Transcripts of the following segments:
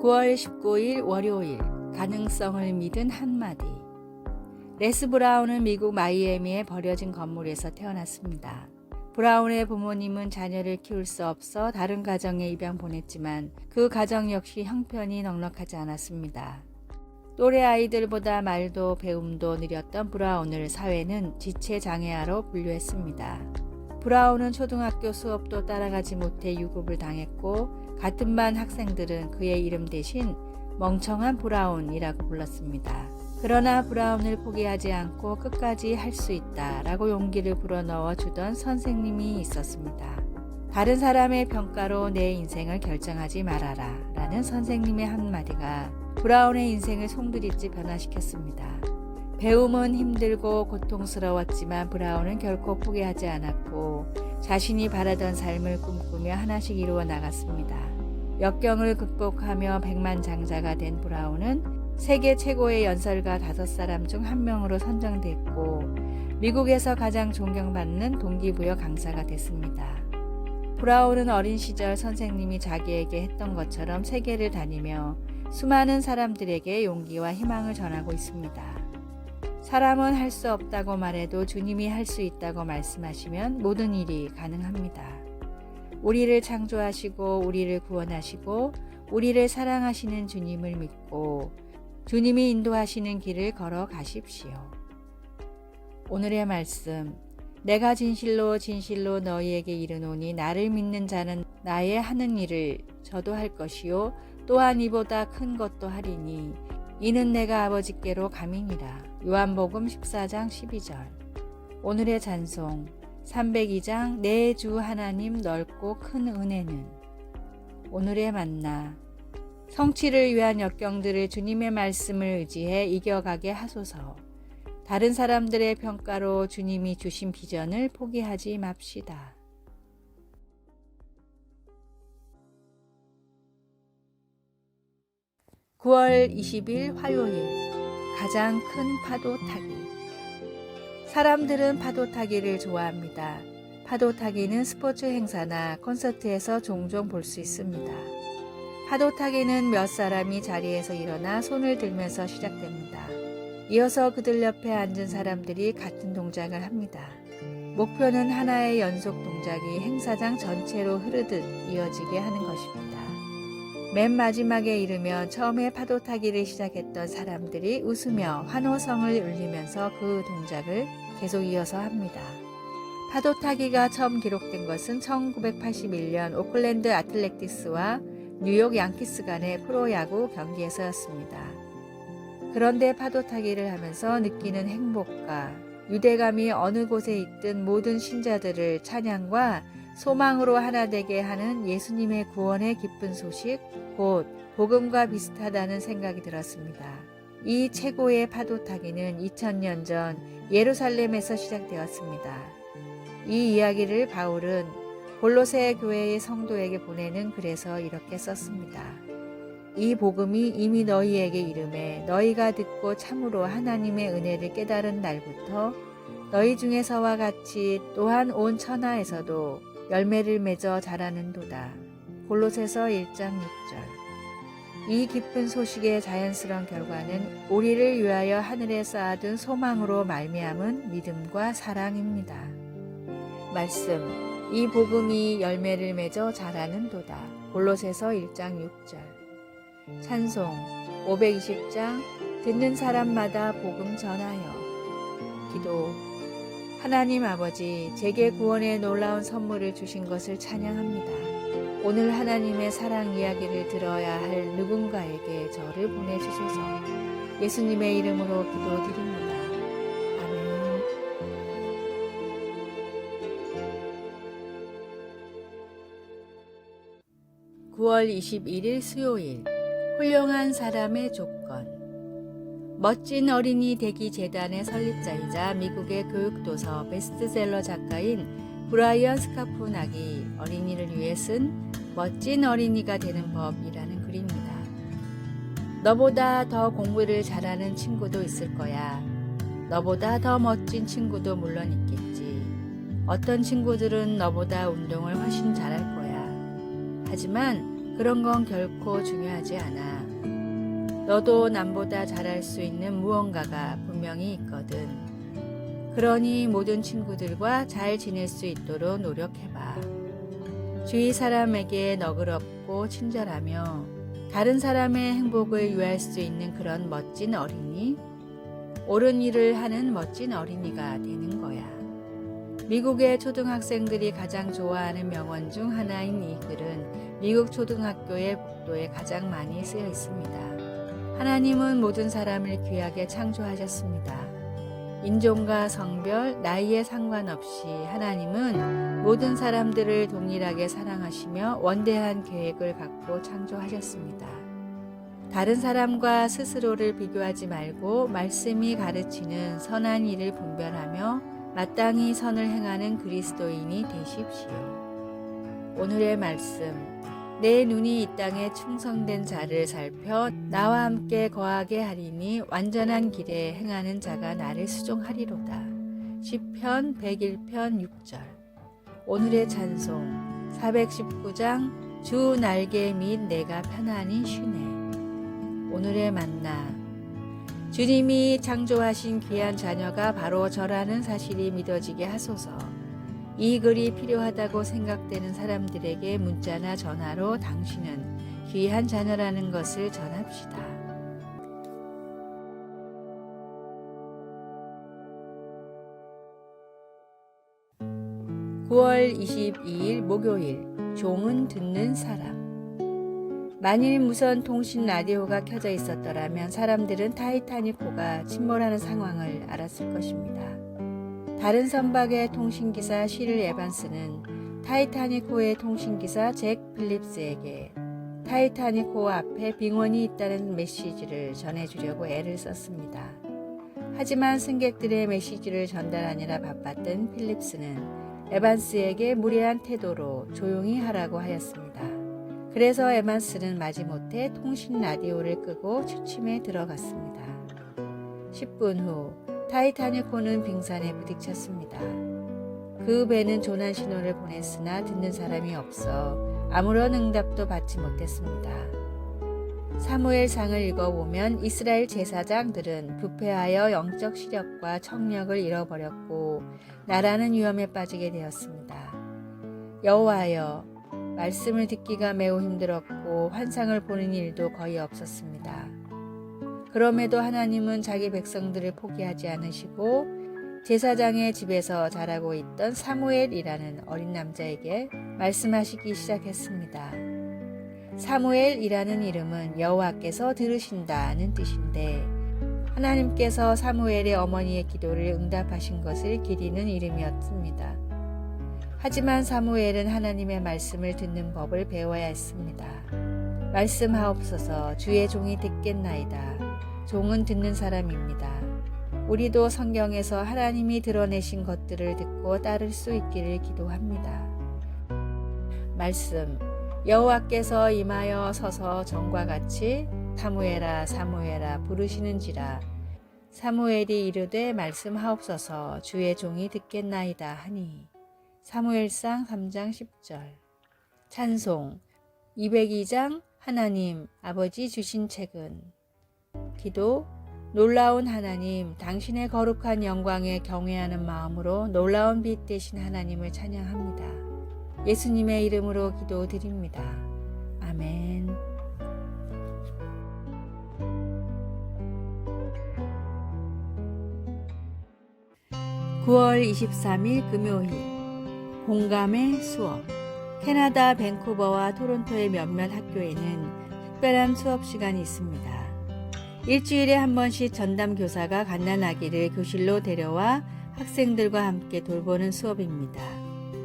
9월 19일 월요일 가능성을 믿은 한마디. 레스 브라운은 미국 마이애미의 버려진 건물에서 태어났습니다. 브라운의 부모님은 자녀를 키울 수 없어 다른 가정에 입양 보냈지만 그 가정 역시 형편이 넉넉하지 않았습니다. 또래 아이들보다 말도 배움도 느렸던 브라운을 사회는 지체장애아로 분류했습니다. 브라운은 초등학교 수업도 따라가지 못해 유급을 당했고 같은 반 학생들은 그의 이름 대신 멍청한 브라운이라고 불렀습니다. 그러나 브라운을 포기하지 않고 끝까지 할 수 있다라고 용기를 불어넣어 주던 선생님이 있었습니다. 다른 사람의 평가로 내 인생을 결정하지 말아라 라는 선생님의 한마디가 브라운의 인생을 송두리째 변화시켰습니다. 배움은 힘들고 고통스러웠지만 브라운은 결코 포기하지 않았고 자신이 바라던 삶을 꿈꾸며 하나씩 이루어 나갔습니다. 역경을 극복하며 백만장자가 된 브라운은 세계 최고의 연설가 5사람 중 한 명으로 선정됐고 미국에서 가장 존경받는 동기부여 강사가 됐습니다. 브라운은 어린 시절 선생님이 자기에게 했던 것처럼 세계를 다니며 수많은 사람들에게 용기와 희망을 전하고 있습니다. 사람은 할 수 없다고 말해도 주님이 할 수 있다고 말씀하시면 모든 일이 가능합니다. 우리를 창조하시고 우리를 구원하시고 우리를 사랑하시는 주님을 믿고 주님이 인도하시는 길을 걸어가십시오. 오늘의 말씀. 내가 진실로 진실로 너희에게 이르노니 나를 믿는 자는 나의 하는 일을 저도 할 것이요 또한 이보다 큰 것도 하리니 이는 내가 아버지께로 감이니라. 요한복음 14장 12절. 오늘의 찬송 302장 내 주 하나님 넓고 큰 은혜는. 오늘의 만나. 성취를 위한 역경들을 주님의 말씀을 의지해 이겨가게 하소서. 다른 사람들의 평가로 주님이 주신 비전을 포기하지 맙시다. (9월 20일) 화요일. 가장 큰 파도 타기. 사람들은 파도 타기를 좋아합니다. 파도 타기는 스포츠 행사나 콘서트에서 종종 볼 수 있습니다. 파도 타기는 몇 사람이 자리에서 일어나 손을 들면서 시작됩니다. 이어서 그들 옆에 앉은 사람들이 같은 동작을 합니다. 목표는 하나의 연속 동작이 행사장 전체로 흐르듯 이어지게 하는 것입니다. 맨 마지막에 이르면 처음에 파도 타기를 시작했던 사람들이 웃으며 환호성을 울리면서 그 동작을 계속 이어서 합니다. 파도 타기가 처음 기록된 것은 1981년 오클랜드 아틀레틱스와 뉴욕 양키스 간의 프로야구 경기에서였습니다. 그런데 파도 타기를 하면서 느끼는 행복과 유대감이 어느 곳에 있든 모든 신자들을 찬양과 소망으로 하나 되게 하는 예수님의 구원의 기쁜 소식, 곧 복음과 비슷하다는 생각이 들었습니다. 이 최고의 파도 타기는 2000년 전 예루살렘에서 시작되었습니다. 이 이야기를 바울은 골로새 교회의 성도에게 보내는 글에서 이렇게 썼습니다. 이 복음이 이미 너희에게 이름에 너희가 듣고 참으로 하나님의 은혜를 깨달은 날부터 너희 중에서와 같이 또한 온 천하에서도 열매를 맺어 자라는도다. 골로새서 1장 6절. 이 기쁜 소식의 자연스러운 결과는 우리를 위하여 하늘에 쌓아둔 소망으로 말미암은 믿음과 사랑입니다. 말씀. 이 복음이 열매를 맺어 자라는도다. 골로새서 1장 6절. 찬송 520장 듣는 사람마다 복음 전하여. 기도. 하나님 아버지, 제게 구원의 놀라운 선물을 주신 것을 찬양합니다. 오늘 하나님의 사랑 이야기를 들어야 할 누군가에게 저를 보내주소서. 예수님의 이름으로 기도드립니다. 아멘. (9월 21일) 수요일. 훌륭한 사람의 조건. 멋진 어린이 되기 재단의 설립자이자 미국의 교육도서 베스트셀러 작가인 브라이언 스카포낙이 어린이를 위해 쓴 멋진 어린이가 되는 법이라는 글입니다. 너보다 더 공부를 잘하는 친구도 있을 거야. 너보다 더 멋진 친구도 물론 있겠지. 어떤 친구들은 너보다 운동을 훨씬 잘할 거야. 하지만 그런 건 결코 중요하지 않아. 너도 남보다 잘할 수 있는 무언가가 분명히 있거든. 그러니 모든 친구들과 잘 지낼 수 있도록 노력해봐. 주위 사람에게 너그럽고 친절하며 다른 사람의 행복을 위할 수 있는 그런 멋진 어린이, 옳은 일을 하는 멋진 어린이가 되는 거야. 미국의 초등학생들이 가장 좋아하는 명언 중 하나인 이 글은 미국 초등학교의 복도에 가장 많이 쓰여 있습니다. 하나님은 모든 사람을 귀하게 창조하셨습니다. 인종과 성별, 나이에 상관없이 하나님은 모든 사람들을 동일하게 사랑하시며 원대한 계획을 갖고 창조하셨습니다. 다른 사람과 스스로를 비교하지 말고 말씀이 가르치는 선한 일을 분별하며 마땅히 선을 행하는 그리스도인이 되십시오. 오늘의 말씀. 내 눈이 이 땅에 충성된 자를 살펴 나와 함께 거하게 하리니 완전한 길에 행하는 자가 나를 수종하리로다. 시편 101편 6절. 오늘의 찬송 419장 주 날개 및 내가 편안히 쉬네. 오늘의 만나. 주님이 창조하신 귀한 자녀가 바로 저라는 사실이 믿어지게 하소서. 이 글이 필요하다고 생각되는 사람들에게 문자나 전화로 당신은 귀한 자녀라는 것을 전합시다. (9월 22일) 목요일. 종은 듣는 사람. 만일 무선 통신 라디오가 켜져 있었더라면 사람들은 타이타닉호가 침몰하는 상황을 알았을 것입니다. 다른 선박의 통신기사 시를 에반스는 타이타닉호의 통신기사 잭 필립스에게 타이타닉호 앞에 빙원이 있다는 메시지를 전해주려고 애를 썼습니다. 하지만 승객들의 메시지를 전달하느라 바빴던 필립스는 에반스에게 무례한 태도로 조용히 하라고 하였습니다. 그래서 에반스는 마지못해 통신 라디오를 끄고 취침에 들어갔습니다. 10분 후 타이타닉호는 빙산에 부딪혔습니다. 그 배는 조난 신호를 보냈으나 듣는 사람이 없어 아무런 응답도 받지 못했습니다. 사무엘상을 읽어보면 이스라엘 제사장들은 부패하여 영적 시력과 청력을 잃어버렸고 나라는 위험에 빠지게 되었습니다. 여호와여, 말씀을 듣기가 매우 힘들었고 환상을 보는 일도 거의 없었습니다. 그럼에도 하나님은 자기 백성들을 포기하지 않으시고 제사장의 집에서 자라고 있던 사무엘이라는 어린 남자에게 말씀하시기 시작했습니다. 사무엘이라는 이름은 여호와께서 들으신다는 뜻인데 하나님께서 사무엘의 어머니의 기도를 응답하신 것을 기리는 이름이었습니다. 하지만 사무엘은 하나님의 말씀을 듣는 법을 배워야 했습니다. 말씀하옵소서, 주의 종이 듣겠나이다. 종은 듣는 사람입니다. 우리도 성경에서 하나님이 드러내신 것들을 듣고 따를 수 있기를 기도합니다. 말씀. 여호와께서 임하여 서서 전과 같이 사무엘아 사무엘아 부르시는지라. 사무엘이 이르되 말씀하옵소서, 주의 종이 듣겠나이다 하니. 사무엘상 3장 10절. 찬송 202장 하나님 아버지 주신 책은. 기도. 놀라운 하나님, 당신의 거룩한 영광에 경외하는 마음으로 놀라운 빛 되신 하나님을 찬양합니다. 예수님의 이름으로 기도드립니다. 아멘. (9월 23일) 금요일. 공감의 수업. 캐나다 밴쿠버와 토론토의 몇몇 학교에는 특별한 수업 시간이 있습니다. 일주일에 한 번씩 전담 교사가 갓난아기를 교실로 데려와 학생들과 함께 돌보는 수업입니다.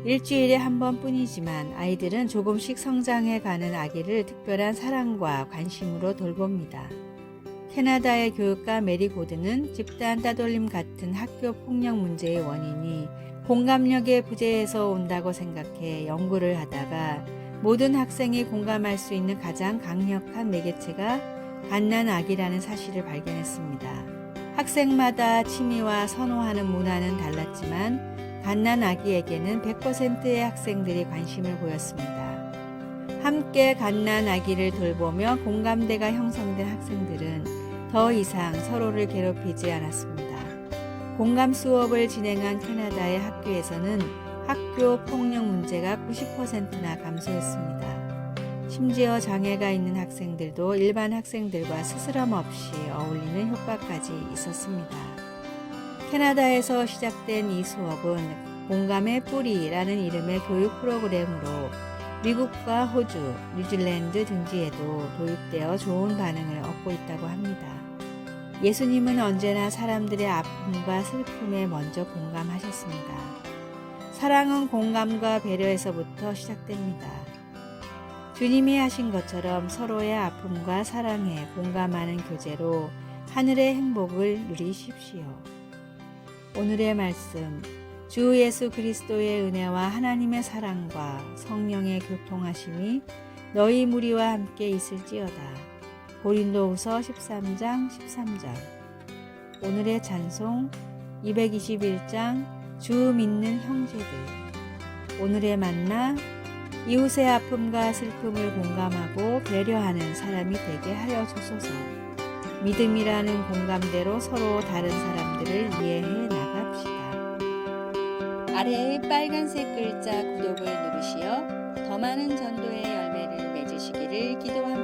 일주일에 한 번뿐이지만 아이들은 조금씩 성장해가는 아기를 특별한 사랑과 관심으로 돌봅니다. 캐나다의 교육가 메리 고드는 집단 따돌림 같은 학교 폭력 문제의 원인이 공감력의 부재에서 온다고 생각해 연구를 하다가 모든 학생이 공감할 수 있는 가장 강력한 매개체가 갓난아기라는 사실을 발견했습니다. 학생마다 취미와 선호하는 문화는 달랐지만 갓난아기에게는 100%의 학생들이 관심을 보였습니다. 함께 갓난 아기를 돌보며 공감대가 형성된 학생들은 더 이상 서로를 괴롭히지 않았습니다. 공감 수업을 진행한 캐나다의 학교에서는 학교 폭력 문제가 90%나 감소했습니다. 심지어 장애가 있는 학생들도 일반 학생들과 스스럼 없이 어울리는 효과까지 있었습니다. 캐나다에서 시작된 이 수업은 공감의 뿌리라는 이름의 교육 프로그램으로 미국과 호주, 뉴질랜드 등지에도 도입되어 좋은 반응을 얻고 있다고 합니다. 예수님은 언제나 사람들의 아픔과 슬픔에 먼저 공감하셨습니다. 사랑은 공감과 배려에서부터 시작됩니다. 주님이 하신 것처럼 서로의 아픔과 사랑에 공감하는 교제로 하늘의 행복을 누리십시오. 오늘의 말씀, 주 예수 그리스도의 은혜와 하나님의 사랑과 성령의 교통하심이 너희 무리와 함께 있을지어다. 고린도후서 13장 13절. 오늘의 찬송 221장 주 믿는 형제들. 오늘의 만나 이웃의 아픔과 슬픔을 공감하고 배려하는 사람이 되게 하여 주소서. 믿음이라는 공감대로 서로 다른 사람들을 이해해 나갑시다. 아래의 빨간색 글자 구독을 누르시어 더 많은 전도의 열매를 맺으시기를 기도합니다.